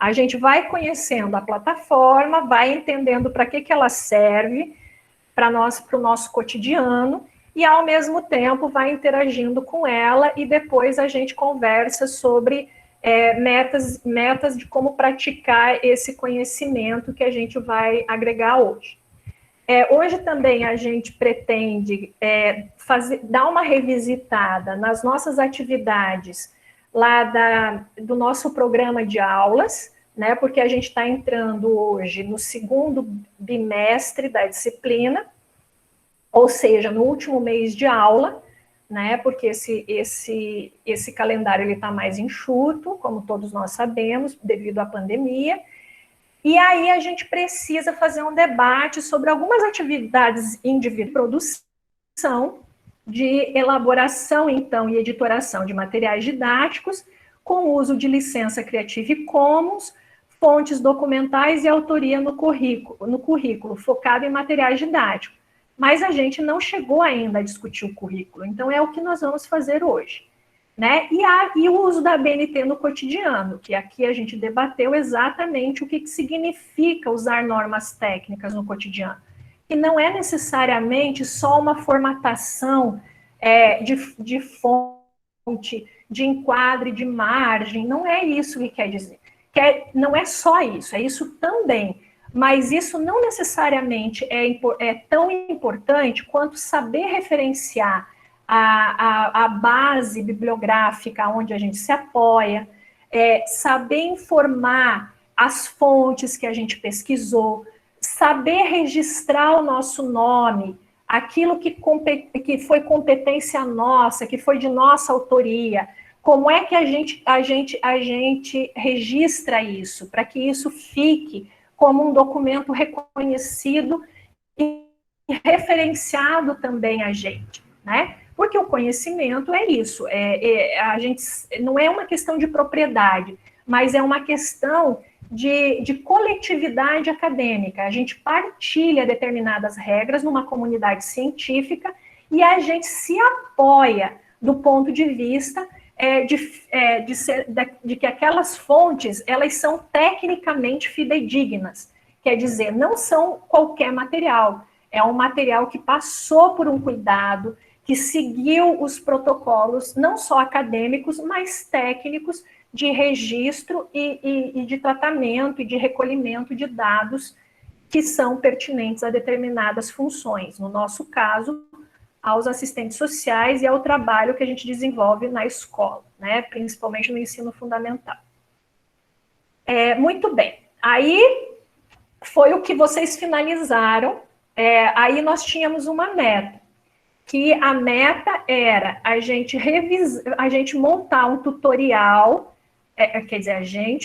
A gente vai conhecendo a plataforma, vai entendendo para que ela serve para o nosso cotidiano, e ao mesmo tempo vai interagindo com ela, e depois a gente conversa sobre metas de como praticar esse conhecimento que a gente vai agregar hoje. Hoje também a gente pretende dar uma revisitada nas nossas atividades lá do nosso programa de aulas, né, porque a gente está entrando hoje no segundo bimestre da disciplina, ou seja, no último mês de aula, né, porque esse calendário está mais enxuto, como todos nós sabemos, devido à pandemia. E aí a gente precisa fazer um debate sobre algumas atividades individuais de produção, de elaboração, então, e editoração de materiais didáticos, com uso de licença Creative Commons, fontes documentais e autoria no currículo focado em materiais didáticos. Mas a gente não chegou ainda a discutir o currículo, então é o que nós vamos fazer hoje. Né? E o uso da BNT no cotidiano, que aqui a gente debateu exatamente o que significa usar normas técnicas no cotidiano. E não é necessariamente só uma formatação de fonte, de enquadre, de margem, não é isso que quer dizer. Não é só isso, é isso também. Mas isso não necessariamente é tão importante quanto saber referenciar a base bibliográfica onde a gente se apoia, saber informar as fontes que a gente pesquisou, saber registrar o nosso nome, aquilo que foi competência nossa, que foi de nossa autoria, como é que a gente registra isso, para que isso fique como um documento reconhecido e referenciado também a gente, né? Porque o conhecimento é isso, a gente não é uma questão de propriedade, mas é uma questão de coletividade acadêmica. A gente partilha determinadas regras numa comunidade científica e a gente se apoia do ponto de vista de que aquelas fontes, elas são tecnicamente fidedignas, quer dizer, não são qualquer material, é um material que passou por um cuidado, que seguiu os protocolos, não só acadêmicos, mas técnicos, de registro e de tratamento e de recolhimento de dados que são pertinentes a determinadas funções. No nosso caso, aos assistentes sociais e ao trabalho que a gente desenvolve na escola, né, principalmente no ensino fundamental. Muito bem. Aí foi o que vocês finalizaram. Aí nós tínhamos uma meta, que a meta era a gente montar um tutorial, quer dizer,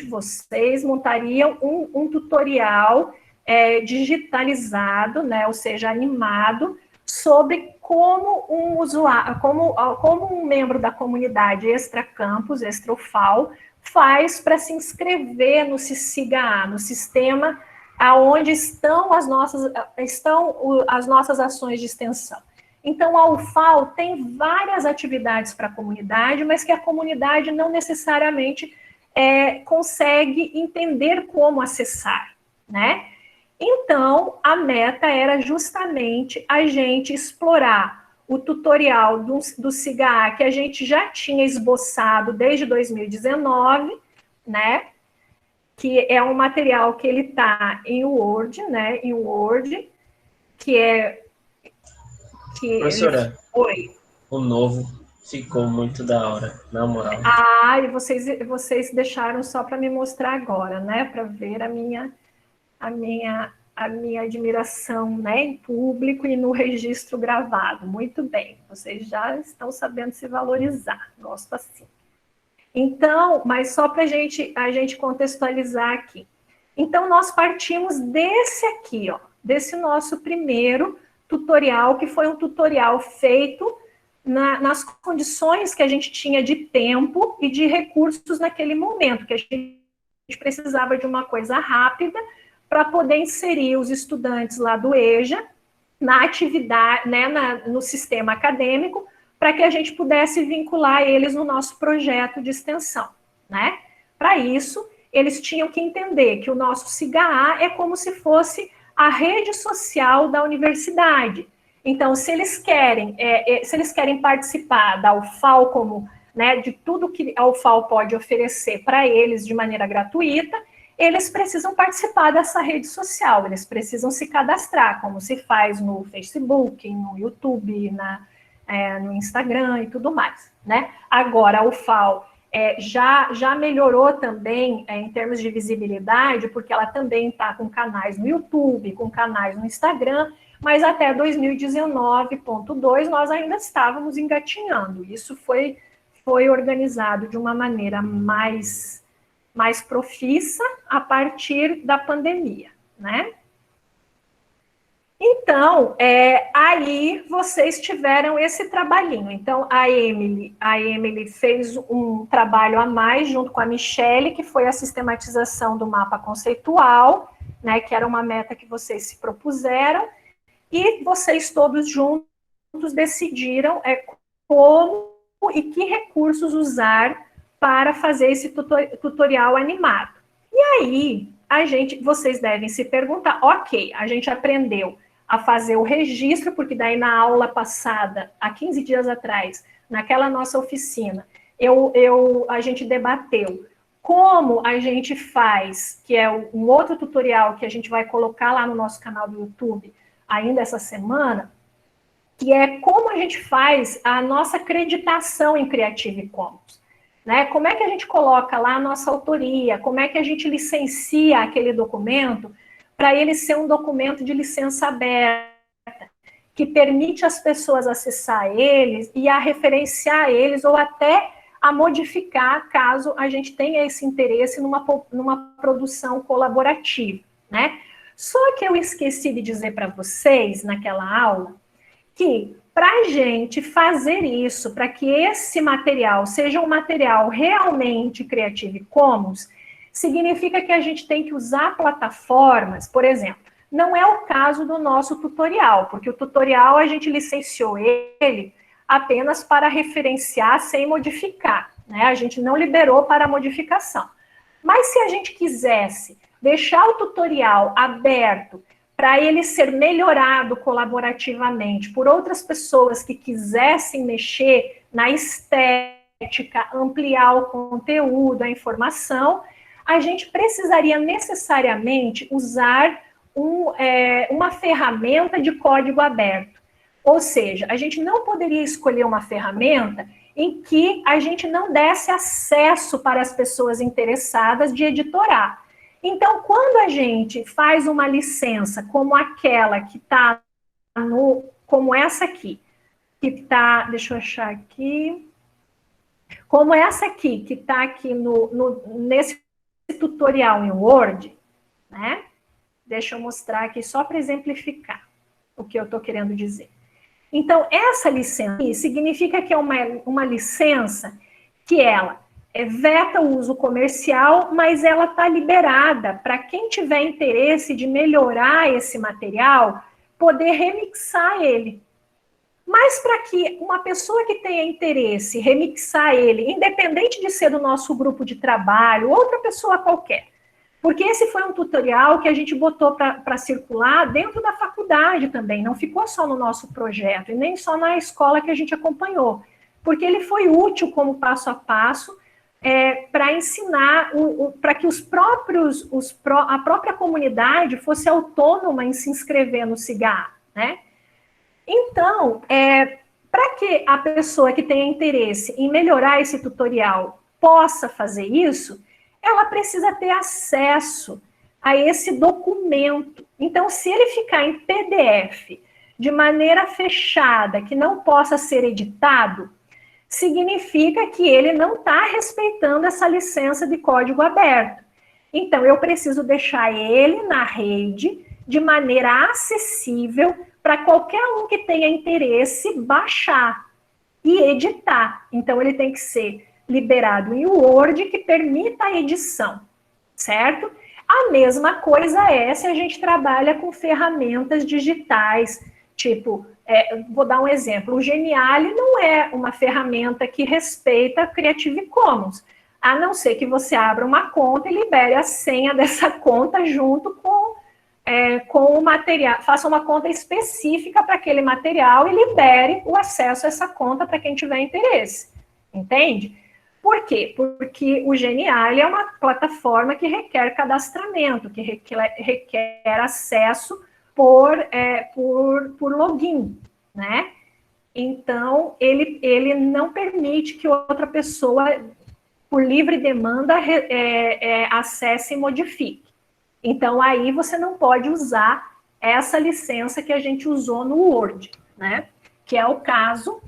vocês montariam um tutorial digitalizado, né, ou seja, animado, sobre como um usuário, como um membro da comunidade extracampus, extra-UFAL, faz para se inscrever no SIGA-A, no sistema aonde estão as nossas ações de extensão. Então, a UFAL tem várias atividades para a comunidade, mas que a comunidade não necessariamente consegue entender como acessar, né? Então, a meta era justamente a gente explorar o tutorial do SIGA-A que a gente já tinha esboçado desde 2019, né? Que é um material que ele está em Word, né? Em Word, que é... Professora, o novo ficou muito da hora, na moral. E vocês deixaram só para me mostrar agora, né? Para ver a minha admiração, né, em público e no registro gravado. Muito bem, vocês já estão sabendo se valorizar, gosto assim. Então, mas só para a gente contextualizar aqui. Então, nós partimos desse aqui, ó, desse nosso primeiro tutorial, que foi um tutorial feito nas condições que a gente tinha de tempo e de recursos naquele momento, que a gente precisava de uma coisa rápida para poder inserir os estudantes lá do EJA na atividade, né, no sistema acadêmico, para que a gente pudesse vincular eles no nosso projeto de extensão, né? Para isso, eles tinham que entender que o nosso SIGA é como se fosse a rede social da universidade. Então, se eles querem participar da UFAL como, né, de tudo que a UFAL pode oferecer para eles de maneira gratuita, eles precisam participar dessa rede social, eles precisam se cadastrar, como se faz no Facebook, no YouTube, no Instagram e tudo mais, né? Agora, a UFAL já melhorou também em termos de visibilidade, porque ela também está com canais no YouTube, com canais no Instagram, mas até 2019.2 nós ainda estávamos engatinhando. Isso foi organizado de uma maneira mais profissa a partir da pandemia, né? Então, aí vocês tiveram esse trabalhinho. Então, a Emily fez um trabalho a mais junto com a Michele, que foi a sistematização do mapa conceitual, né, que era uma meta que vocês se propuseram, e vocês todos juntos decidiram como e que recursos usar para fazer esse tutorial animado. E aí, vocês devem se perguntar, ok, a gente aprendeu a fazer o registro, porque daí na aula passada, há 15 dias atrás, naquela nossa oficina, a gente debateu como a gente faz, que é um outro tutorial que a gente vai colocar lá no nosso canal do YouTube ainda essa semana, que é como a gente faz a nossa acreditação em Creative Commons. Né? Como é que a gente coloca lá a nossa autoria, como é que a gente licencia aquele documento para ele ser um documento de licença aberta, que permite às pessoas acessar eles e a referenciar eles ou até a modificar caso a gente tenha esse interesse numa produção colaborativa, né? Só que eu esqueci de dizer para vocês naquela aula que para a gente fazer isso, para que esse material seja um material realmente Creative Commons, significa que a gente tem que usar plataformas, por exemplo, não é o caso do nosso tutorial, porque o tutorial a gente licenciou ele apenas para referenciar sem modificar, né? A gente não liberou para modificação. Mas se a gente quisesse deixar o tutorial aberto para ele ser melhorado colaborativamente por outras pessoas que quisessem mexer na estética, ampliar o conteúdo, a informação, a gente precisaria necessariamente usar uma ferramenta de código aberto. Ou seja, a gente não poderia escolher uma ferramenta em que a gente não desse acesso para as pessoas interessadas de editorar. Então, quando a gente faz uma licença como aquela que está como essa aqui, que está, deixa eu achar aqui, como essa aqui, que está aqui nesse tutorial em Word, né? Deixa eu mostrar aqui só para exemplificar o que eu estou querendo dizer. Então, essa licença significa que é uma licença que ela veta o uso comercial, mas ela está liberada para quem tiver interesse de melhorar esse material, poder remixar ele. Mas para que uma pessoa que tenha interesse remixar ele, independente de ser do nosso grupo de trabalho, outra pessoa qualquer, porque esse foi um tutorial que a gente botou para circular dentro da faculdade também, não ficou só no nosso projeto, e nem só na escola que a gente acompanhou, porque ele foi útil como passo a passo, para ensinar, para que a própria comunidade fosse autônoma em se inscrever no SIGA, né? Então, para que a pessoa que tenha interesse em melhorar esse tutorial possa fazer isso, ela precisa ter acesso a esse documento. Então, se ele ficar em PDF de maneira fechada, que não possa ser editado, significa que ele não está respeitando essa licença de código aberto. Então, eu preciso deixar ele na rede de maneira acessível para qualquer um que tenha interesse baixar e editar. Então, ele tem que ser liberado em Word que permita a edição, certo? A mesma coisa se a gente trabalha com ferramentas digitais, tipo, vou dar um exemplo, o Geniali não é uma ferramenta que respeita Creative Commons. a não ser que você abra uma conta e libere a senha dessa conta junto com o material, faça uma conta específica para aquele material e libere o acesso a essa conta para quem tiver interesse, entende? Por quê? Porque o Genial é uma plataforma que requer cadastramento, que requer acesso por login, né? Então, ele não permite que outra pessoa, por livre demanda, acesse e modifique. Então, aí você não pode usar essa licença que a gente usou no Word, né? Que é o caso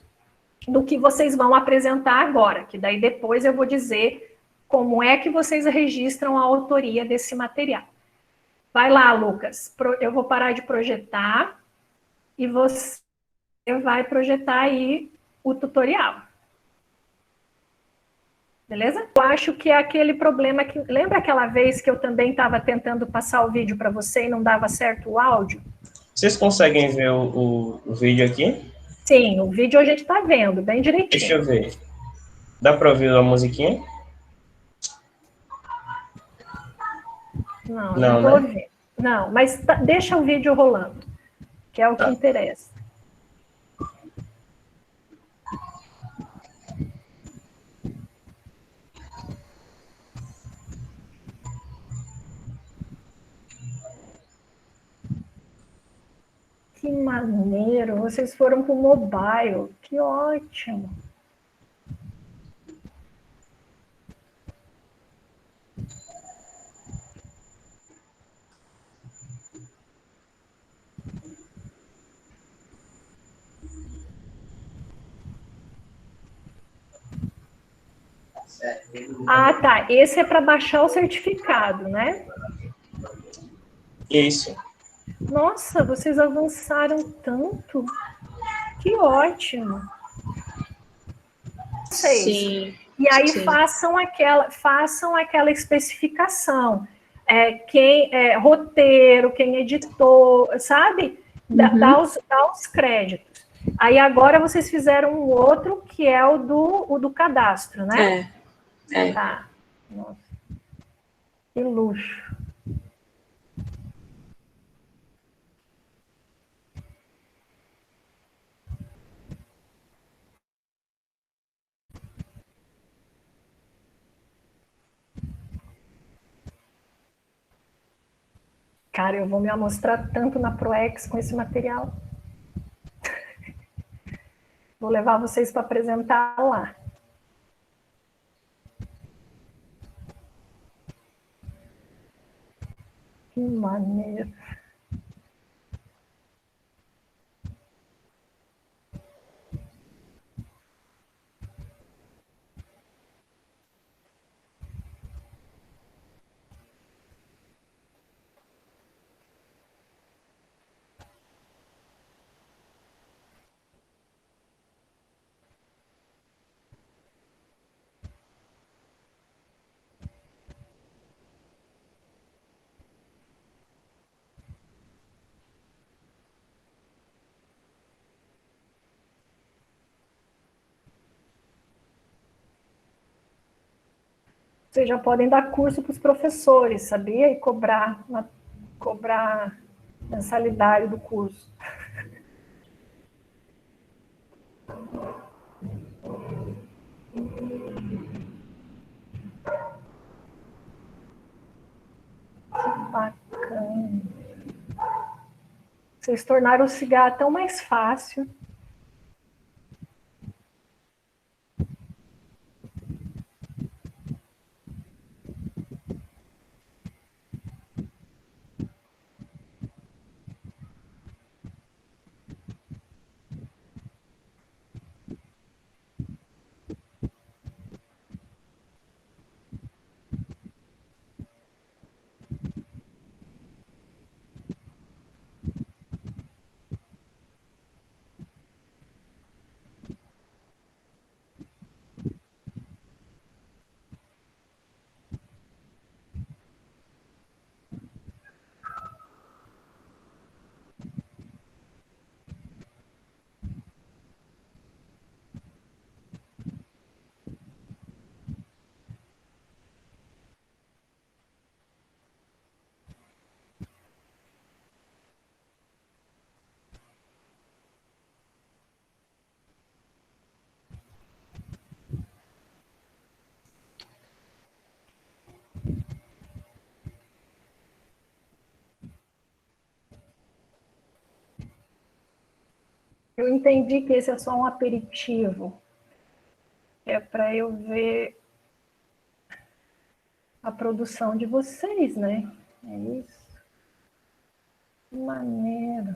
do que vocês vão apresentar agora, que daí depois eu vou dizer como é que vocês registram a autoria desse material. Vai lá, Lucas, eu vou parar de projetar e você vai projetar aí o tutorial. Beleza? Eu acho que é aquele problema que... Lembra aquela vez que eu também estava tentando passar o vídeo para você e não dava certo o áudio? Vocês conseguem ver o vídeo aqui? Sim, o vídeo a gente está vendo, bem direitinho. Deixa eu ver. Dá para ouvir a musiquinha? Não, Não, não estou né? ouvindo. Não, mas deixa o vídeo rolando, que é o que interessa. Que maneiro, vocês foram com o mobile, que ótimo. Ah, tá, esse é para baixar o certificado, né? Isso. Nossa, vocês avançaram tanto. Que ótimo. Vocês. Sim. E aí Sim. façam aquela especificação. Roteiro, quem editou, sabe? Dá os créditos. Aí agora vocês fizeram um outro que é o do cadastro, né? É. Tá. Nossa. Que luxo. Cara, eu vou me amostrar tanto na ProEx com esse material. Vou levar vocês para apresentar lá. Que maneiro. Vocês já podem dar curso para os professores, sabia? E cobrar mensalidade do curso. Que bacana. Vocês tornaram o cigarro tão mais fácil. Eu entendi que esse é só um aperitivo. É para eu ver a produção de vocês, né? É isso. Que maneiro.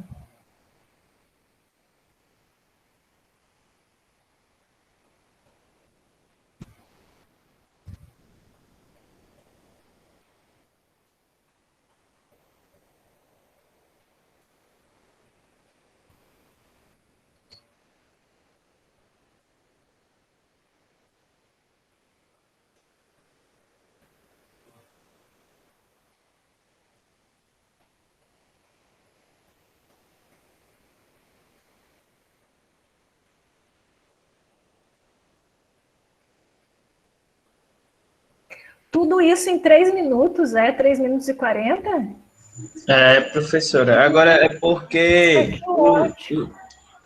Tudo isso em 3 minutos, 3 minutos e 40? Professora, agora é porque Acho ótimo.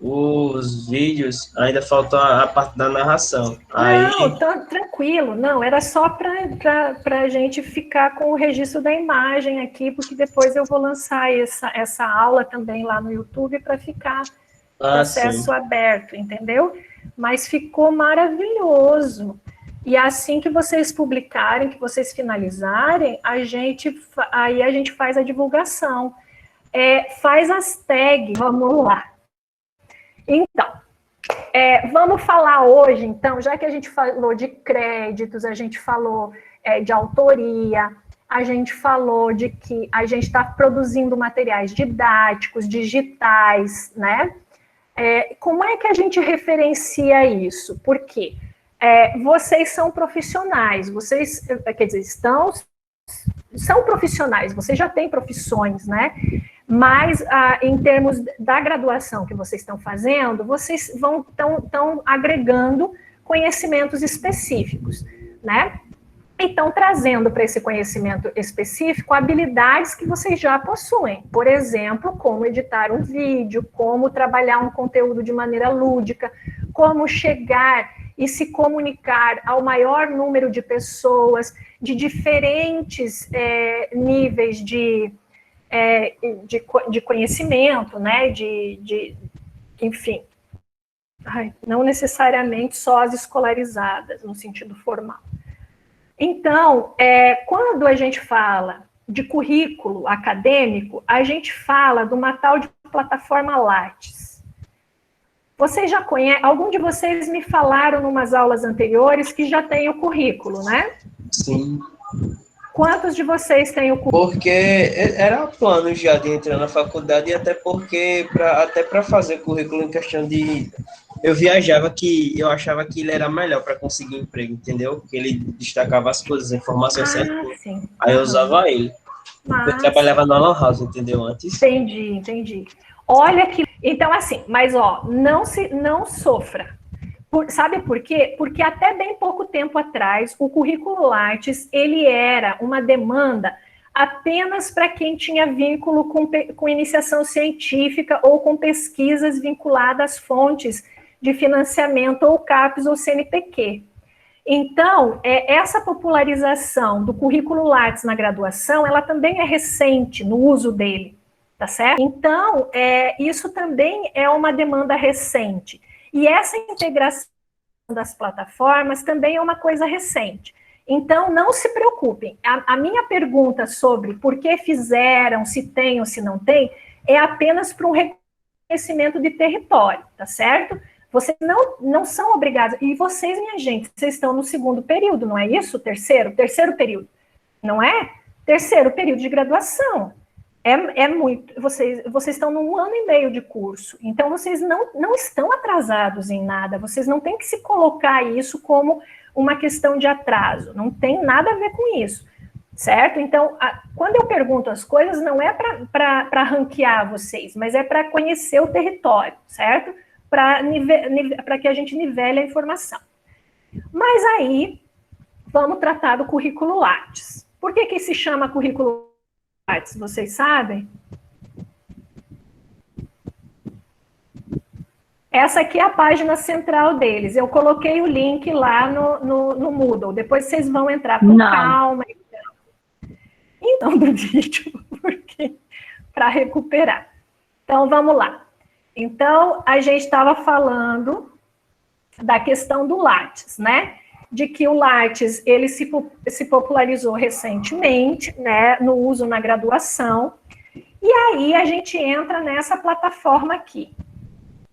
os vídeos ainda faltam a parte da narração. Aí, Não, tá tranquilo. Não, era só para a gente ficar com o registro da imagem aqui, porque depois eu vou lançar essa aula também lá no YouTube para ficar de sim. acesso aberto, entendeu? Mas ficou maravilhoso. E assim que vocês publicarem, que vocês finalizarem, aí a gente faz a divulgação. Faz as tags, vamos lá. Então, vamos falar hoje, então, já que a gente falou de créditos, a gente falou de autoria, a gente falou de que a gente está produzindo materiais didáticos, digitais, né? Como é que a gente referencia isso? Por quê? Vocês são profissionais, vocês, quer dizer, são profissionais, vocês já têm profissões, né? Mas, em termos da graduação que vocês estão fazendo, vocês estão agregando conhecimentos específicos, né? E estão trazendo para esse conhecimento específico habilidades que vocês já possuem. Por exemplo, como editar um vídeo, como trabalhar um conteúdo de maneira lúdica, como chegar e se comunicar ao maior número de pessoas de diferentes níveis de conhecimento, né? Enfim, não necessariamente só as escolarizadas, no sentido formal. Então, quando a gente fala de currículo acadêmico, a gente fala de uma tal de plataforma Lattes. Vocês já conhecem, algum de vocês me falaram em umas aulas anteriores que já tem o currículo, né? Sim. Quantos de vocês têm o currículo? Porque era plano já de entrar na faculdade e até porque, até para fazer currículo em questão de... Eu viajava que eu achava que ele era melhor para conseguir emprego, entendeu? Porque ele destacava as coisas, as informações certas. Sim. Aí eu usava ele. Eu trabalhava na Lan House, entendeu? Antes. Entendi. Olha que... Então, assim, mas não sofra. Sabe por quê? Porque até bem pouco tempo atrás, o currículo Lattes, ele era uma demanda apenas para quem tinha vínculo com iniciação científica ou com pesquisas vinculadas às fontes de financiamento ou CAPES ou CNPq. Então, essa popularização do currículo Lattes na graduação, ela também é recente no uso dele, tá certo? Então, isso também é uma demanda recente. E essa integração das plataformas também é uma coisa recente. Então, não se preocupem. A minha pergunta sobre por que fizeram, se tem ou se não tem, é apenas para um reconhecimento de território, tá certo? Vocês não são obrigados. E vocês, minha gente, vocês estão no segundo período, não é isso? Terceiro período, não é? Terceiro período de graduação. Muito. Vocês estão num ano e meio de curso, então vocês não estão atrasados em nada, vocês não têm que se colocar isso como uma questão de atraso, não tem nada a ver com isso, certo? Então, quando eu pergunto as coisas, não é para ranquear vocês, mas é para conhecer o território, certo? Para que a gente nivele a informação. Mas aí, vamos tratar do currículo Lattes. Por que se chama currículo Lattes? Vocês sabem? Essa aqui é a página central deles. Eu coloquei o link lá no Moodle. Depois vocês vão entrar com calma. Então, do vídeo, porque para recuperar. Então, vamos lá. Então, a gente estava falando da questão do Lattes, né? De que o Lattes, ele se popularizou recentemente, né? No uso na graduação. E aí, a gente entra nessa plataforma aqui.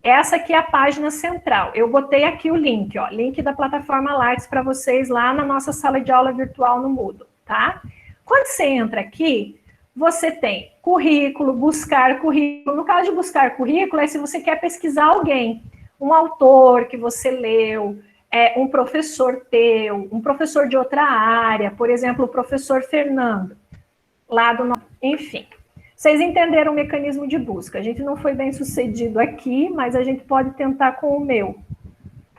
Essa aqui é a página central. Eu botei aqui o link, ó, link da plataforma Lattes para vocês lá na nossa sala de aula virtual no Moodle, tá? Quando você entra aqui, você tem currículo, buscar currículo. No caso de buscar currículo, é se você quer pesquisar alguém, um autor que você leu, um professor teu, um professor de outra área, por exemplo, o professor Fernando, lá do... Enfim. Vocês entenderam o mecanismo de busca. A gente não foi bem sucedido aqui, mas a gente pode tentar com o meu.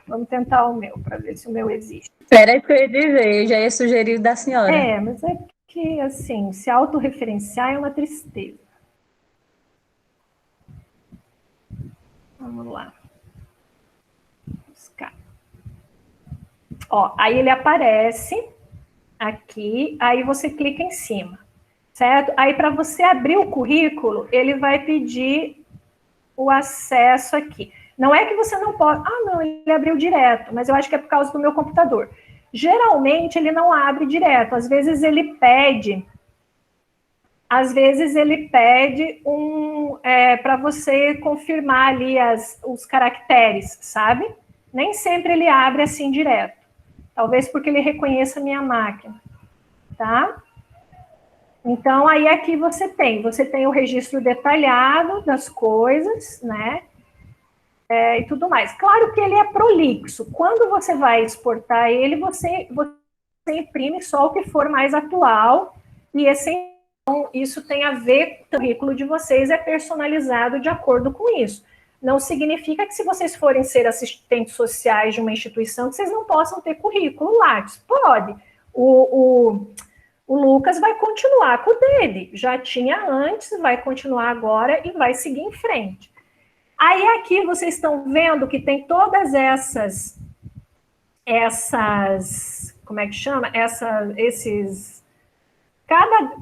Vamos tentar o meu, para ver se o meu existe. Era isso que eu ia dizer, eu já ia sugerir da senhora. Mas é que, assim, se autorreferenciar é uma tristeza. Vamos lá. Buscar. Ó, aí ele aparece aqui, aí você clica em cima. Certo? Aí, para você abrir o currículo, ele vai pedir o acesso aqui. Não é que você não pode... Ah, não, ele abriu direto, mas eu acho que é por causa do meu computador. Geralmente, ele não abre direto. Às vezes, ele pede para você confirmar ali os caracteres, sabe? Nem sempre ele abre assim direto. Talvez porque ele reconheça a minha máquina, tá? Então, aí aqui você tem o registro detalhado das coisas, né? E tudo mais. Claro que ele é prolixo. Quando você vai exportar ele, você imprime só o que for mais atual, e então, isso tem a ver com o currículo de vocês, é personalizado de acordo com isso. Não significa que se vocês forem ser assistentes sociais de uma instituição, que vocês não possam ter currículo Lattes. Pode. O Lucas vai continuar com o dele. Já tinha antes, vai continuar agora e vai seguir em frente. Aí aqui vocês estão vendo que tem todas essas como é que chama?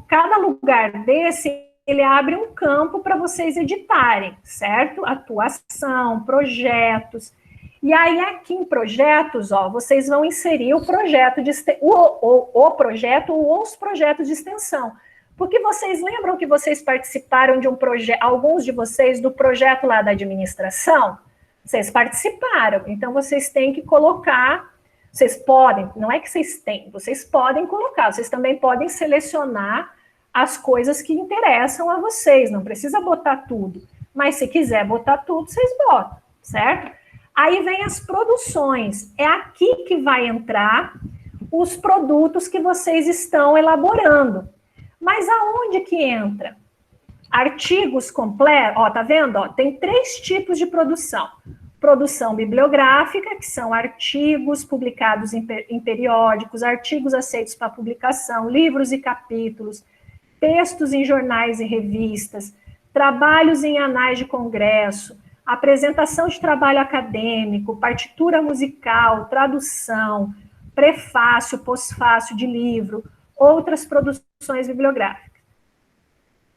Cada lugar desse, ele abre um campo para vocês editarem, certo? Atuação, projetos. E aí, aqui em projetos, ó, vocês vão inserir o projeto o projeto ou os projetos de extensão. Porque vocês lembram que vocês participaram de um projeto, alguns de vocês, do projeto lá da administração? Vocês participaram, então vocês têm que colocar, vocês podem, não é que vocês têm, vocês podem colocar, vocês também podem selecionar as coisas que interessam a vocês, não precisa botar tudo, mas se quiser botar tudo, vocês botam, certo? Aí vem as produções, é aqui que vai entrar os produtos que vocês estão elaborando. Mas aonde que entra? Artigos completos, ó, tá vendo? Ó, tem 3 tipos de produção. Produção bibliográfica, que são artigos publicados em periódicos, artigos aceitos para publicação, livros e capítulos, textos em jornais e revistas, trabalhos em anais de congresso, apresentação de trabalho acadêmico, partitura musical, tradução, prefácio, pós-fácio de livro, outras produções bibliográficas.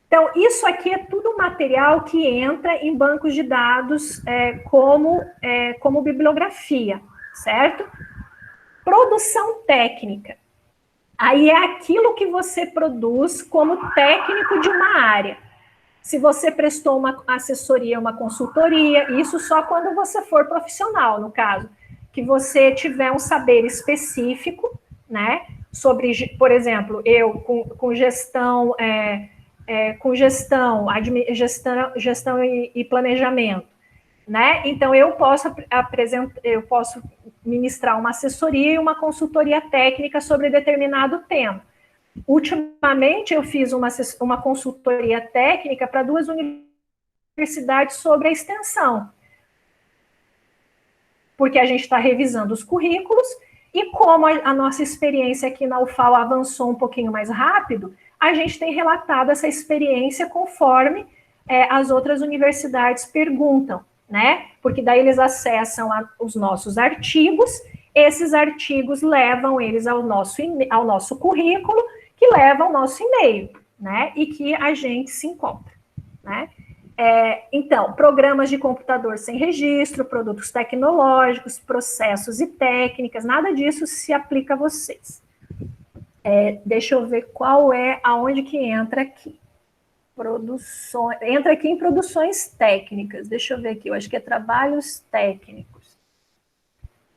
Então, isso aqui é tudo material que entra em bancos de dados como bibliografia, certo? Produção técnica. Aí é aquilo que você produz como técnico de uma área. Se você prestou uma assessoria, uma consultoria, isso só quando você for profissional, no caso, que você tiver um saber específico, né, sobre, por exemplo, eu com gestão, gestão e planejamento, né? Então eu posso ministrar uma assessoria e uma consultoria técnica sobre determinado tema. Ultimamente, eu fiz uma consultoria técnica para 2 universidades sobre a extensão, porque a gente está revisando os currículos, e como a nossa experiência aqui na UFAL avançou um pouquinho mais rápido, a gente tem relatado essa experiência conforme as outras universidades perguntam, né? Porque daí eles acessam os nossos artigos, esses artigos levam eles ao nosso currículo, que leva ao nosso e-mail, né? E que a gente se encontra, né? Então, programas de computador sem registro, produtos tecnológicos, processos e técnicas, nada disso se aplica a vocês. Deixa eu ver aonde que entra aqui. Entra aqui em produções técnicas, deixa eu ver aqui, eu acho que é trabalhos técnicos.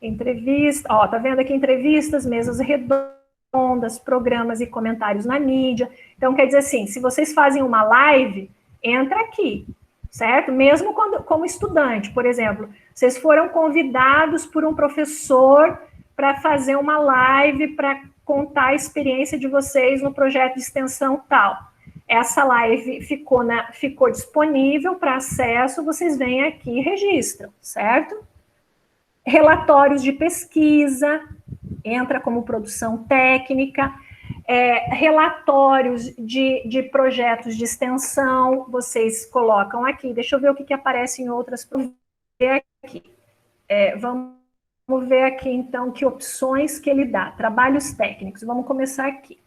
Entrevista, tá vendo aqui entrevistas, mesas redondas, programas e comentários na mídia. Então, quer dizer assim, se vocês fazem uma live, entra aqui, certo? Mesmo como estudante, por exemplo, vocês foram convidados por um professor para fazer uma live para contar a experiência de vocês no projeto de extensão tal. Essa live ficou disponível para acesso, vocês vêm aqui e registram, certo? Relatórios de pesquisa, entra como produção técnica, relatórios de projetos de extensão, vocês colocam aqui. Deixa eu ver o que aparece em outras. Aqui. Vamos ver aqui, então, que opções que ele dá. Trabalhos técnicos, vamos começar aqui.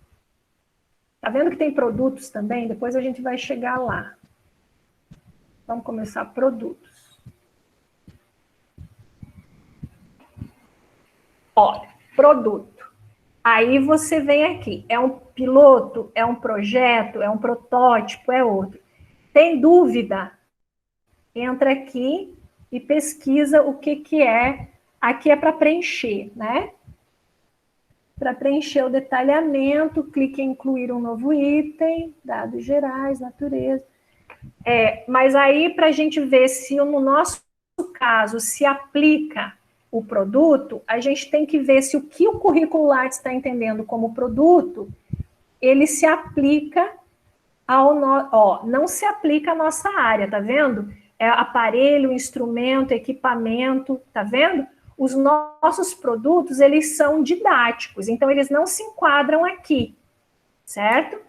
Tá vendo que tem produtos também? Depois a gente vai chegar lá. Vamos começar produtos. Olha, produto. Aí você vem aqui. É um piloto? É um projeto? É um protótipo? É outro? Tem dúvida? Entra aqui e pesquisa o que é. Aqui é para preencher, né? Para preencher o detalhamento, clique em incluir um novo item, dados gerais, natureza. Mas aí, para a gente ver se no nosso caso se aplica o produto, a gente tem que ver se o que o currículo Lattes está entendendo como produto, ele se aplica não se aplica à nossa área, tá vendo? Aparelho, instrumento, equipamento, tá vendo? Os nossos produtos, eles são didáticos, então eles não se enquadram aqui, certo?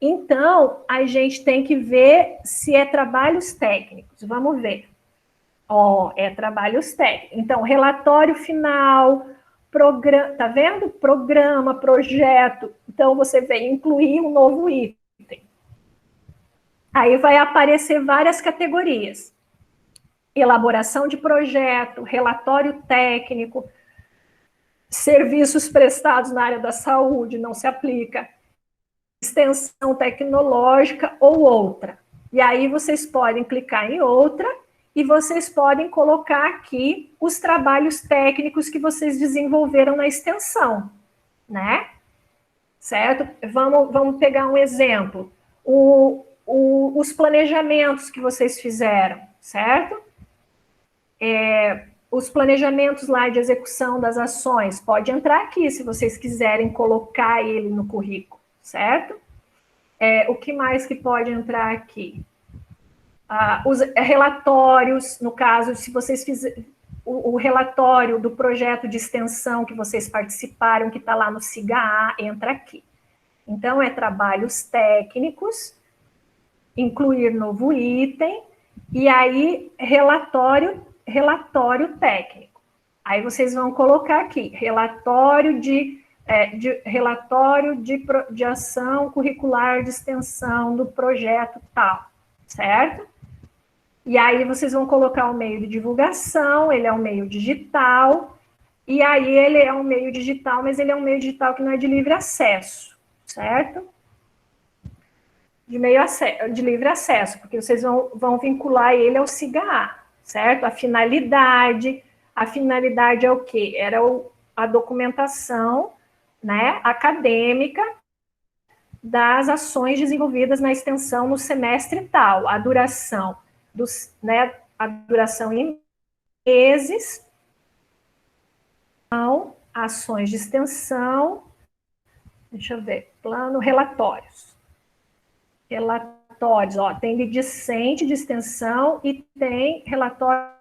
Então, a gente tem que ver se é trabalhos técnicos. Vamos ver. É trabalhos técnicos. Então, relatório final, programa, tá vendo? Programa, projeto. Então, você vem incluir um novo item. Aí vai aparecer várias categorias. Elaboração de projeto, relatório técnico, serviços prestados na área da saúde, não se aplica, extensão tecnológica ou outra. E aí vocês podem clicar em outra e vocês podem colocar aqui os trabalhos técnicos que vocês desenvolveram na extensão, né? Certo? Vamos pegar um exemplo. Os planejamentos que vocês fizeram, certo? Os planejamentos lá de execução das ações, pode entrar aqui se vocês quiserem colocar ele no currículo, certo? O que mais que pode entrar aqui? Os relatórios, no caso, se vocês fizerem o relatório do projeto de extensão que vocês participaram, que está lá no SIGA-A, entra aqui. Então, trabalhos técnicos, incluir novo item, e aí relatório técnico. Aí vocês vão colocar aqui, relatório de ação curricular de extensão do projeto tal, certo? E aí vocês vão colocar o meio de divulgação, ele é um meio digital, e aí ele é um meio digital, mas ele é um meio digital que não é de livre acesso, certo? De livre acesso, porque vocês vão vincular ele ao SIGA-A, certo? A finalidade é o quê? Era a documentação, né, acadêmica das ações desenvolvidas na extensão no semestre tal, a duração em meses, ações de extensão, deixa eu ver, plano, relatórios, tem de discente de extensão e tem relatórios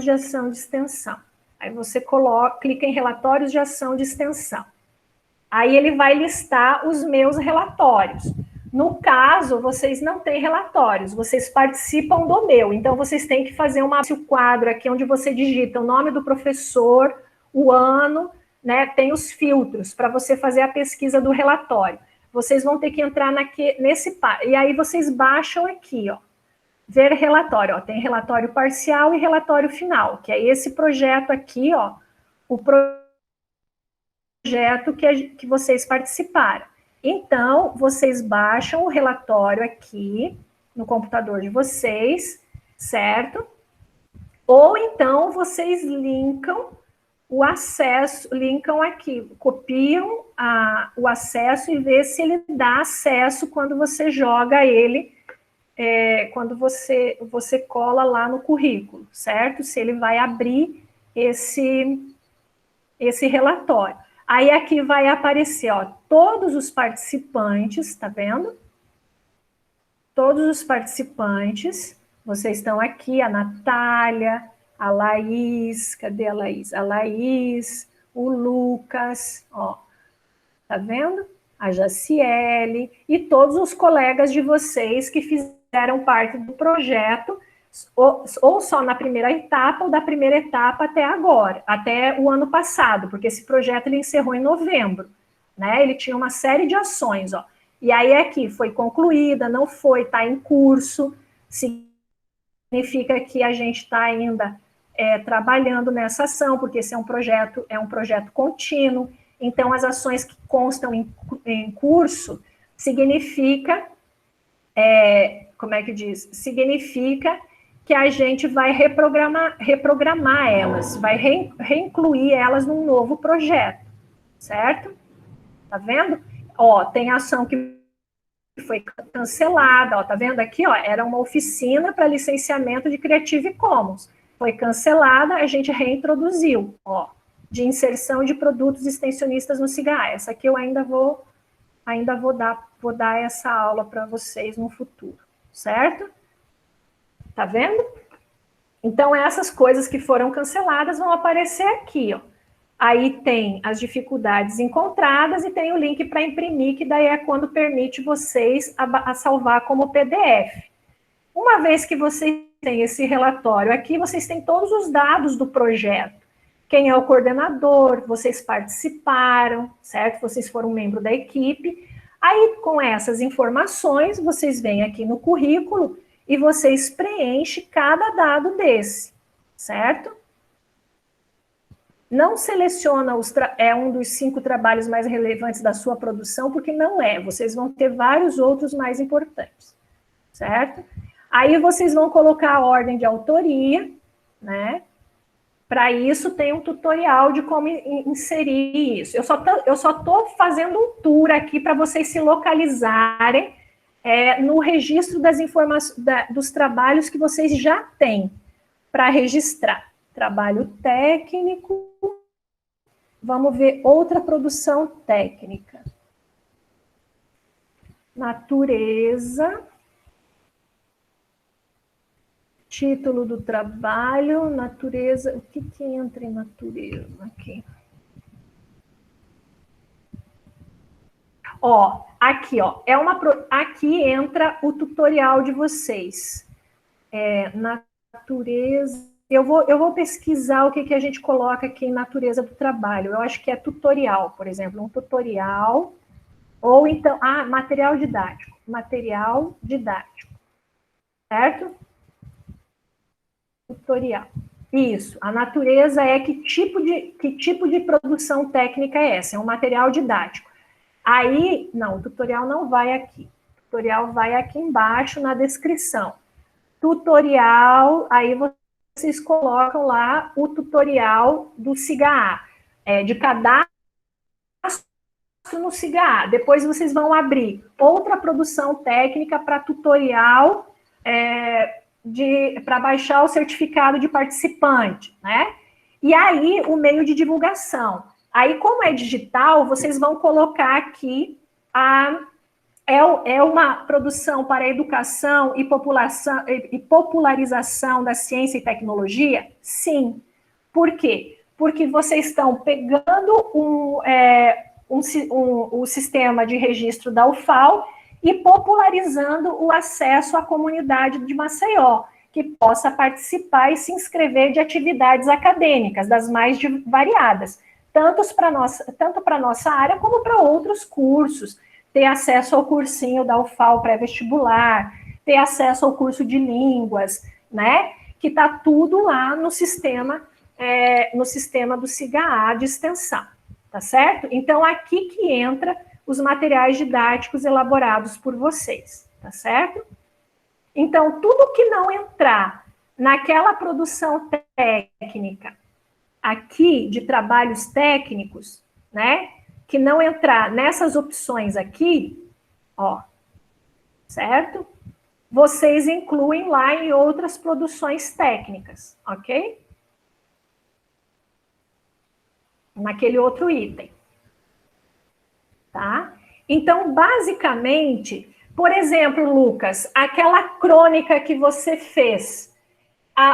de ação de extensão. Aí você clica em relatórios de ação de extensão. Aí ele vai listar os meus relatórios. No caso, vocês não têm relatórios, vocês participam do meu. Então, vocês têm que fazer um quadro aqui, onde você digita o nome do professor, o ano, né? Tem os filtros para você fazer a pesquisa do relatório. Vocês vão ter que entrar nesse... E aí, vocês baixam aqui, ó. ver relatório. Ó, tem relatório parcial e relatório final, que é esse projeto aqui, ó, o projeto que vocês participaram. Então, vocês baixam o relatório aqui no computador de vocês, certo? Ou então vocês linkam o acesso, linkam aqui, copiam o acesso e vê se ele dá acesso quando você joga ele, quando você cola lá no currículo, certo? Se ele vai abrir esse relatório. Aí aqui vai aparecer, ó, todos os participantes, tá vendo? Todos os participantes, vocês estão aqui, a Natália, a Laís, cadê a Laís? A Laís, o Lucas, ó, tá vendo? A Jaciele e todos os colegas de vocês que fizeram parte do projeto, ou só na primeira etapa, ou da primeira etapa até agora, até o ano passado, porque esse projeto ele encerrou em novembro, né? Ele tinha uma série de ações, ó. E aí aqui foi concluída, não foi, está em curso, significa que a gente está ainda trabalhando nessa ação, porque esse é um projeto contínuo. Então, as ações que constam em curso significa, como é que diz? Significa que a gente vai reprogramar elas, vai reincluir elas num novo projeto, certo? Tá vendo? Ó, tem ação que foi cancelada, ó, tá vendo aqui, ó, era uma oficina para licenciamento de Creative Commons, foi cancelada, a gente reintroduziu, ó, de inserção de produtos extensionistas no SIGA. Essa aqui eu ainda vou dar essa aula para vocês no futuro, certo? Tá vendo? Então, essas coisas que foram canceladas vão aparecer aqui, ó. Aí tem as dificuldades encontradas e tem o link para imprimir, que daí é quando permite vocês a salvar como PDF. Uma vez que vocês têm esse relatório aqui, vocês têm todos os dados do projeto. Quem é o coordenador, vocês participaram, certo? Vocês foram membro da equipe. Aí, com essas informações, vocês vêm aqui no currículo e vocês preenchem cada dado desse, certo? Não seleciona um dos 5 trabalhos mais relevantes da sua produção, porque não é. Vocês vão ter vários outros mais importantes, certo? Aí vocês vão colocar a ordem de autoria, né? Para isso tem um tutorial de como inserir isso. Eu só estou fazendo um tour aqui para vocês se localizarem no registro das informações, dos trabalhos que vocês já têm para registrar. Trabalho técnico. Vamos ver outra produção técnica. Natureza. Título do trabalho, natureza. O que entra em natureza aqui? Ó, aqui, ó, aqui entra o tutorial de vocês. Natureza. Eu vou pesquisar o que a gente coloca aqui em natureza do trabalho. Eu acho que é tutorial, por exemplo, um tutorial. Ou então, material didático. Material didático. Certo? Tutorial. Isso. A natureza é que tipo de produção técnica é essa? É um material didático. Aí, não, o tutorial não vai aqui. O tutorial vai aqui embaixo na descrição. Tutorial, aí vocês colocam lá o tutorial do SIGA, de cadastro no SIGA. Depois vocês vão abrir outra produção técnica para tutorial, para baixar o certificado de participante, né? E aí, o meio de divulgação. Aí, como é digital, vocês vão colocar aqui uma produção para educação e popularização da ciência e tecnologia? Sim. Por quê? Porque vocês estão pegando o sistema de registro da UFAL e popularizando o acesso à comunidade de Maceió, que possa participar e se inscrever de atividades acadêmicas, das mais variadas, tanto para a nossa área como para outros cursos, ter acesso ao cursinho da UFAL pré-vestibular, ter acesso ao curso de línguas, né? Que está tudo lá no sistema do SIGA-A de extensão, tá certo? Então, aqui que entra os materiais didáticos elaborados por vocês, tá certo? Então, tudo que não entrar naquela produção técnica aqui, de trabalhos técnicos, né? Que não entrar nessas opções aqui, ó, certo? Vocês incluem lá em outras produções técnicas, ok? Naquele outro item. Tá? Então, basicamente, por exemplo, Lucas, aquela crônica que você fez,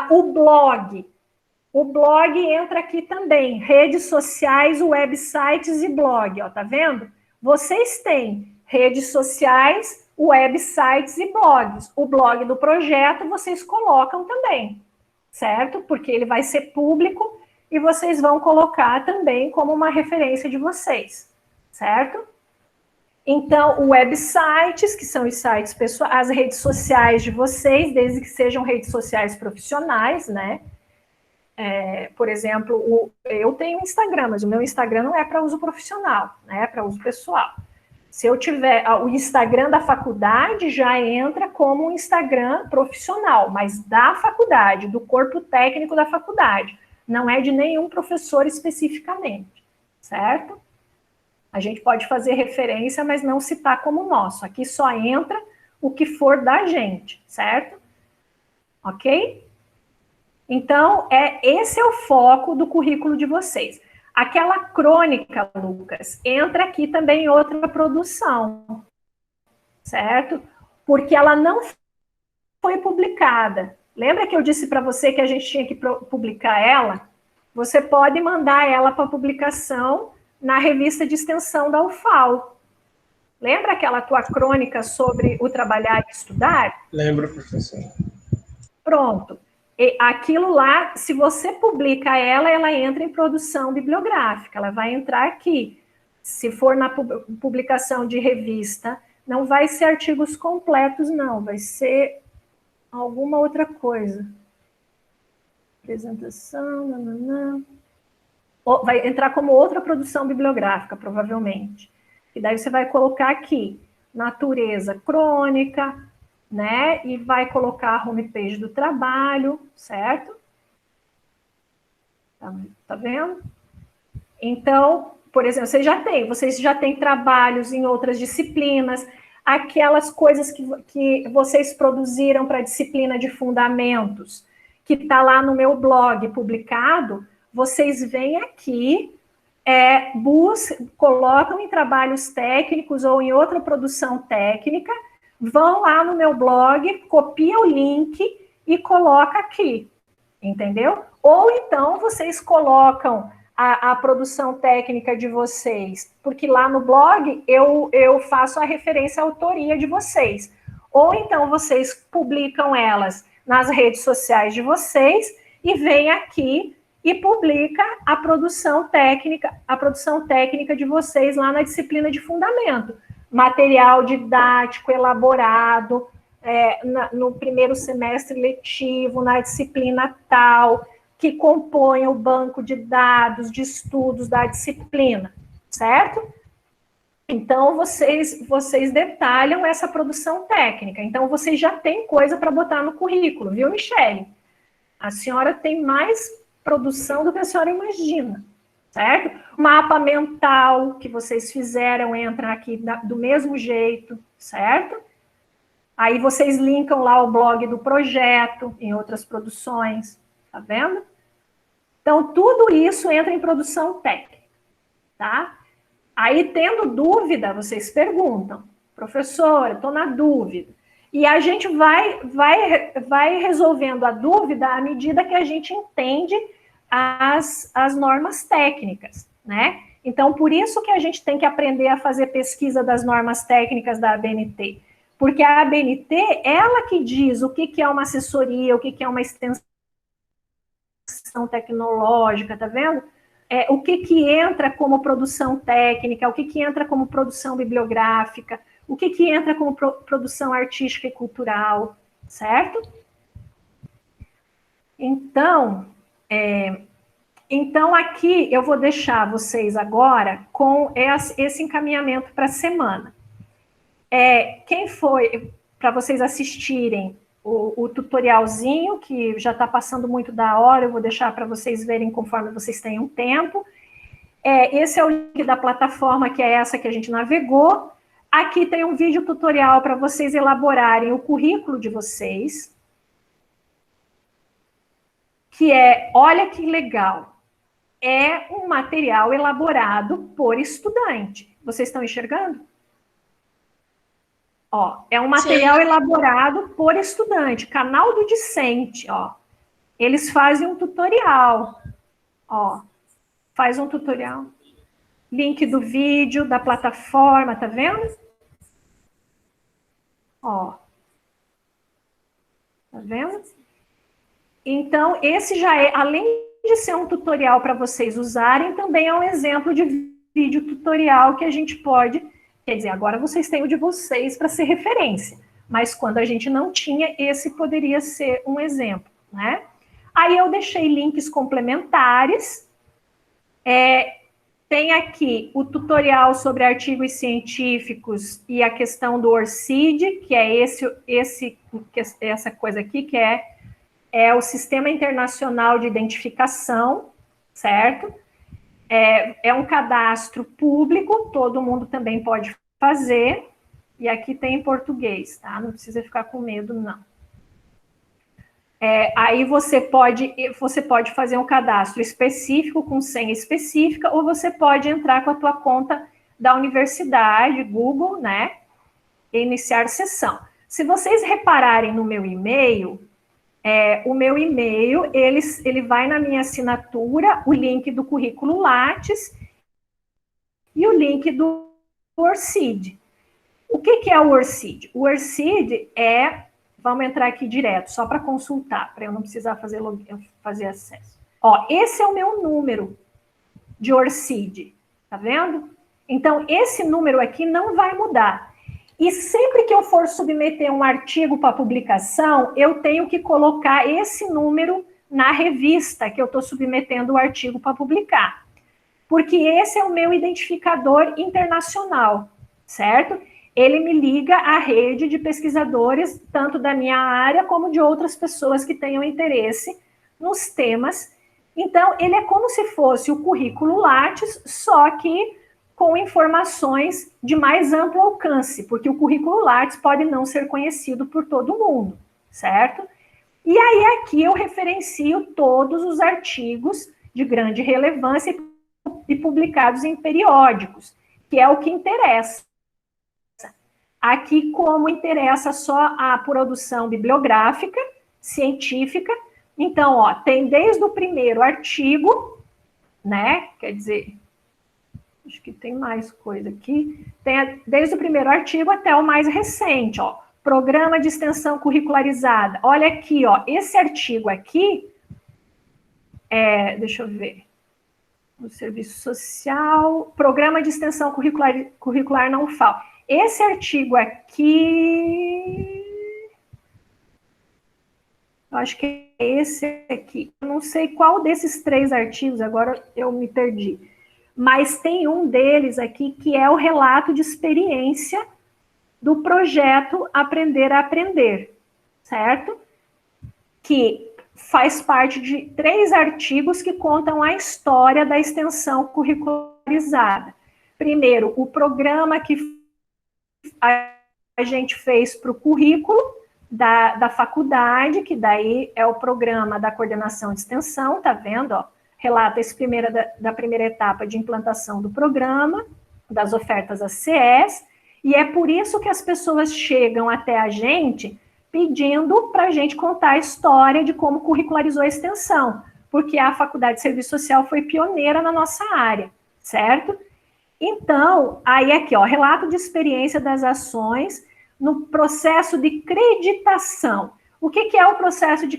o blog entra aqui também, redes sociais, websites e blog, ó, tá vendo? Vocês têm redes sociais, websites e blogs. O blog do projeto vocês colocam também, certo? Porque ele vai ser público e vocês vão colocar também como uma referência de vocês, certo? Então, websites, que são os sites pessoais, as redes sociais de vocês, desde que sejam redes sociais profissionais, né? Por exemplo, eu tenho Instagram, mas o meu Instagram não é para uso profissional, né? É para uso pessoal. Se eu tiver o Instagram da faculdade, já entra como um Instagram profissional, mas da faculdade, do corpo técnico da faculdade. Não é de nenhum professor especificamente, certo? A gente pode fazer referência, mas não citar como nosso. Aqui só entra o que for da gente, certo? Ok? Então, esse é o foco do currículo de vocês. Aquela crônica, Lucas, entra aqui também em outra produção, certo? Porque ela não foi publicada. Lembra que eu disse para você que a gente tinha que publicar ela? Você pode mandar ela para publicação na revista de extensão da UFAL. Lembra aquela tua crônica sobre o trabalhar e estudar? Lembro, professor. Pronto. E aquilo lá, se você publica ela, ela entra em produção bibliográfica, ela vai entrar aqui. Se for na publicação de revista, não vai ser artigos completos, não, vai ser alguma outra coisa. Apresentação, nananã. Vai entrar como outra produção bibliográfica, provavelmente. E daí você vai colocar aqui, natureza crônica, né? E vai colocar a homepage do trabalho, certo? Tá vendo? Então, por exemplo, vocês já têm trabalhos em outras disciplinas, aquelas coisas que vocês produziram para a disciplina de fundamentos, que está lá no meu blog publicado, vocês vêm aqui, colocam em trabalhos técnicos ou em outra produção técnica, vão lá no meu blog, copia o link e coloca aqui, entendeu? Ou então vocês colocam a produção técnica de vocês, porque lá no blog eu faço a referência à autoria de vocês. Ou então vocês publicam elas nas redes sociais de vocês e vem aqui e publica a produção técnica de vocês lá na disciplina de fundamento. Material didático elaborado no primeiro semestre letivo, na disciplina tal, que compõe o banco de dados, de estudos da disciplina, certo? Então, vocês detalham essa produção técnica. Então, vocês já têm coisa para botar no currículo, viu, Michele? A senhora tem mais produção do que a senhora imagina, certo? Mapa mental que vocês fizeram entra aqui do mesmo jeito, certo? Aí vocês linkam lá o blog do projeto em outras produções, tá vendo? Então, tudo isso entra em produção técnica, tá? Aí, tendo dúvida, vocês perguntam, professora, estou na dúvida. E a gente vai resolvendo a dúvida à medida que a gente entende as normas técnicas, né? Então, por isso que a gente tem que aprender a fazer pesquisa das normas técnicas da ABNT. Porque a ABNT, ela que diz o que é uma assessoria, o que é uma extensão tecnológica, tá vendo? O que entra como produção técnica, o que entra como produção bibliográfica, o que entra como produção artística e cultural, certo? Então, aqui eu vou deixar vocês agora com esse encaminhamento para a semana. Quem foi, para vocês assistirem o tutorialzinho, que já está passando muito da hora, eu vou deixar para vocês verem conforme vocês tenham tempo. Esse é o link da plataforma, que é essa que a gente navegou. Aqui tem um vídeo tutorial para vocês elaborarem o currículo de vocês, que olha que legal, é um material elaborado por estudante. Vocês estão enxergando? Ó, é um material Sim. elaborado por estudante, canal do discente, ó. Eles fazem um tutorial, ó. Faz um tutorial. Link do vídeo, da plataforma, tá vendo? Ó. Tá vendo? Então, esse já além de ser um tutorial para vocês usarem, também é um exemplo de vídeo tutorial que a gente pode... Quer dizer, agora vocês têm o de vocês para ser referência, mas quando a gente não tinha, esse poderia ser um exemplo, né? Aí eu deixei links complementares. Tem aqui o tutorial sobre artigos científicos e a questão do ORCID, que é essa coisa aqui, que é o Sistema Internacional de Identificação, certo? É um cadastro público, todo mundo também pode fazer, e aqui tem em português, tá? Não precisa ficar com medo, não. Aí você pode fazer um cadastro específico, com senha específica, ou você pode entrar com a tua conta da universidade, Google, né? E iniciar sessão. Se vocês repararem no meu e-mail, o meu e-mail, ele vai na minha assinatura, o link do currículo Lattes e o link do ORCID. O que é o ORCID? O ORCID vamos entrar aqui direto, só para consultar, para eu não precisar fazer acesso. Ó, esse é o meu número de ORCID, tá vendo? Então, esse número aqui não vai mudar. E sempre que eu for submeter um artigo para publicação, eu tenho que colocar esse número na revista que eu estou submetendo o artigo para publicar. Porque esse é o meu identificador internacional, certo? Ele me liga à rede de pesquisadores, tanto da minha área como de outras pessoas que tenham interesse nos temas. Então, ele é como se fosse o currículo Lattes, só que com informações de mais amplo alcance, porque o currículo Lattes pode não ser conhecido por todo mundo, certo? E aí aqui eu referencio todos os artigos de grande relevância e publicados em periódicos, que é o que interessa. Aqui, como interessa só a produção bibliográfica, científica, então, ó, tem desde o primeiro artigo, né, quer dizer... Acho que tem mais coisa aqui. Tem desde o primeiro artigo até o mais recente, ó. Programa de extensão curricularizada. Olha aqui, ó. Esse artigo aqui, deixa eu ver. O serviço social, programa de extensão curricular não FAO. Esse artigo aqui, eu acho que é esse aqui. Eu não sei qual desses 3 artigos, agora eu me perdi. Mas tem um deles aqui que é o relato de experiência do projeto Aprender a Aprender, certo? Que faz parte de 3 artigos que contam a história da extensão curricularizada. Primeiro, o programa que a gente fez para o currículo da faculdade, que daí é o programa da coordenação de extensão, tá vendo, ó? Relata da primeira etapa de implantação do programa, das ofertas ACS, e é por isso que as pessoas chegam até a gente pedindo para a gente contar a história de como curricularizou a extensão, porque a Faculdade de Serviço Social foi pioneira na nossa área, certo? Então, aí aqui, ó, relato de experiência das ações no processo de creditação. O que é o processo de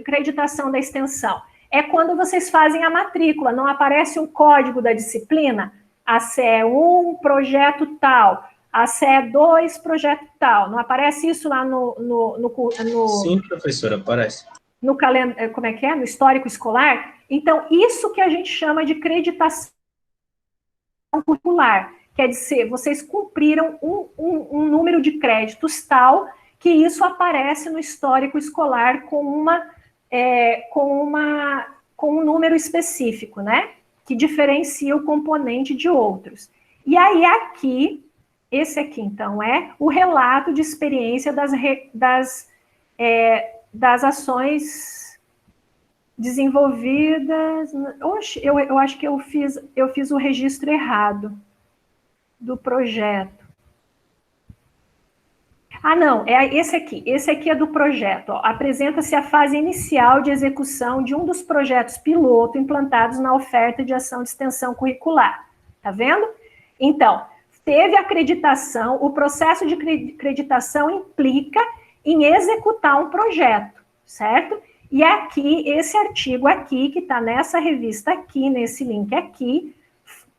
creditação da extensão? É quando vocês fazem a matrícula, não aparece um código da disciplina, ACE1, projeto tal, a CE2, projeto tal. Não aparece isso lá no Sim, professora, aparece. No calendário, como é que é? No histórico escolar? Então, isso que a gente chama de acreditação curricular. Quer dizer, vocês cumpriram um número de créditos tal que isso aparece no histórico escolar com um número específico, né? Que diferencia o componente de outros. E aí aqui, esse aqui então é o relato de experiência das ações desenvolvidas. Oxe, eu acho que eu fiz o registro errado do projeto. Ah, não, é esse aqui. Esse aqui é do projeto. Apresenta-se a fase inicial de execução de um dos projetos piloto implantados na oferta de ação de extensão curricular. Tá vendo? Então, teve acreditação, o processo de acreditação implica em executar um projeto, certo? E aqui, esse artigo aqui, que está nessa revista aqui, nesse link aqui,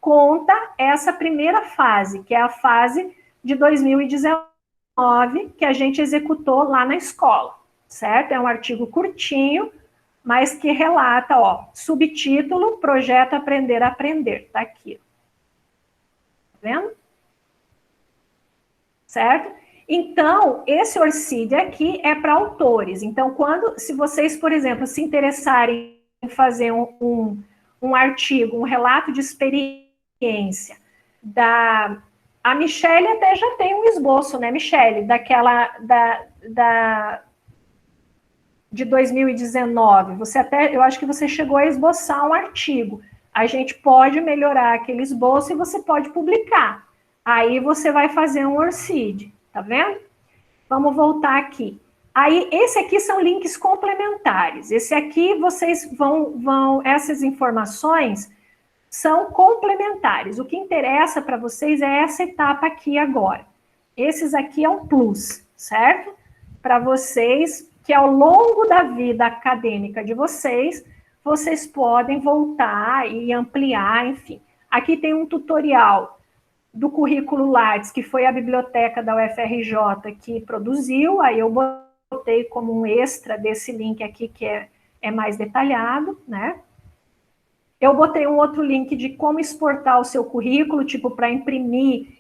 conta essa primeira fase, que é a fase de 2019, que a gente executou lá na escola, certo? É um artigo curtinho, mas que relata, ó, subtítulo, Projeto Aprender a Aprender, tá aqui. Tá vendo? Certo? Então, esse Orcídea aqui é para autores. Então, se vocês, por exemplo, se interessarem em fazer um artigo, um relato de experiência a Michele até já tem um esboço, né, Michele? De 2019. Eu acho que você chegou a esboçar um artigo. A gente pode melhorar aquele esboço e você pode publicar. Aí você vai fazer um Orcídea, tá vendo? Vamos voltar aqui. Aí, esse aqui são links complementares. Esse aqui, vocês essas informações são complementares. O que interessa para vocês é essa etapa aqui agora. Esses aqui é um plus, certo? Para vocês, que ao longo da vida acadêmica de vocês podem voltar e ampliar, enfim. Aqui tem um tutorial do currículo Lattes, que foi a biblioteca da UFRJ que produziu, aí eu botei como um extra desse link aqui, que é mais detalhado, né? Eu botei um outro link de como exportar o seu currículo, tipo para imprimir,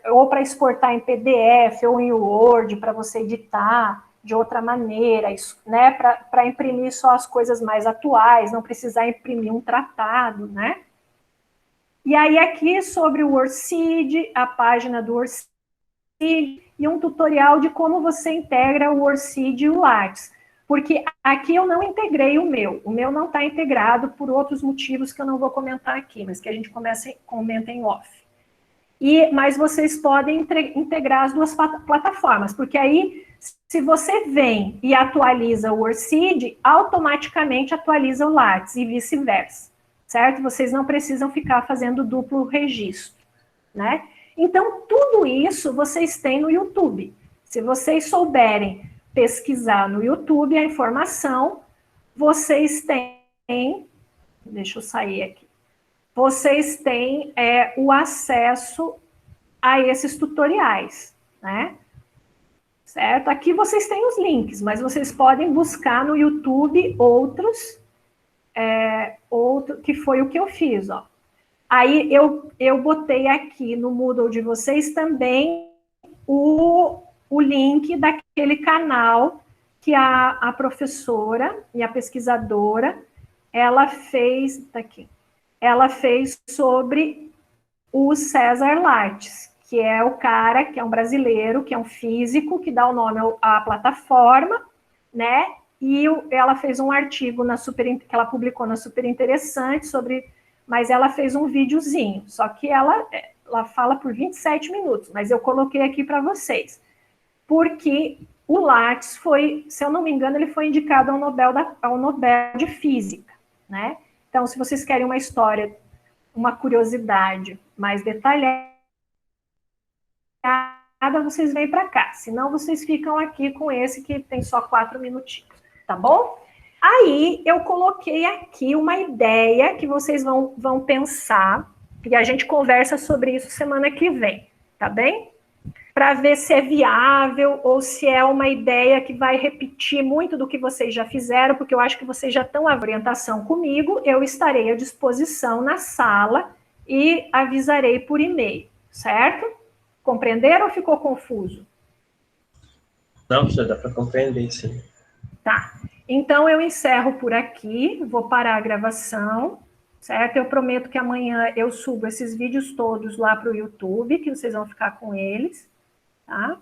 ou para exportar em PDF ou em Word, para você editar de outra maneira, né? Para imprimir só as coisas mais atuais, não precisar imprimir um tratado, né? E aí aqui sobre o Orcídea, a página do Orcídea, e um tutorial de como você integra o Orcídea e o Lattes. Porque aqui eu não integrei o meu não está integrado por outros motivos que eu não vou comentar aqui, mas que a gente comenta em off. Mas vocês podem integrar as duas plataformas, porque aí, se você vem e atualiza o Orcídea, automaticamente atualiza o Lattes e vice-versa, certo? Vocês não precisam ficar fazendo duplo registro, né? Então, tudo isso vocês têm no YouTube. Se vocês souberem pesquisar no YouTube a informação, vocês têm, deixa eu sair aqui, vocês têm o acesso a esses tutoriais, né? Certo? Aqui vocês têm os links, mas vocês podem buscar no YouTube outros, que foi o que eu fiz, ó. Aí eu botei aqui no Moodle de vocês também o link daquele canal que a professora e a pesquisadora, ela fez, tá aqui, ela fez sobre o César Lattes, que é o cara, que é um brasileiro, que é um físico, que dá o nome à plataforma, né? E ela fez um artigo que ela publicou na Super Interessante mas ela fez um videozinho, só que ela fala por 27 minutos, mas eu coloquei aqui para vocês, porque o Lattes foi, se eu não me engano, ele foi indicado ao Nobel de Física, né? Então, se vocês querem uma história, uma curiosidade mais detalhada, vocês vêm para cá, senão vocês ficam aqui com esse que tem só 4 minutinhos, tá bom? Aí, eu coloquei aqui uma ideia que vocês vão pensar, e a gente conversa sobre isso semana que vem, tá bem? para ver se é viável ou se é uma ideia que vai repetir muito do que vocês já fizeram, porque eu acho que vocês já estão à orientação comigo, eu estarei à disposição na sala e avisarei por e-mail, certo? Compreenderam ou ficou confuso? Não, professor, dá para compreender, sim. Tá. Então, eu encerro por aqui, vou parar a gravação, certo? Eu prometo que amanhã eu subo esses vídeos todos lá para o YouTube, que vocês vão ficar com eles, tá?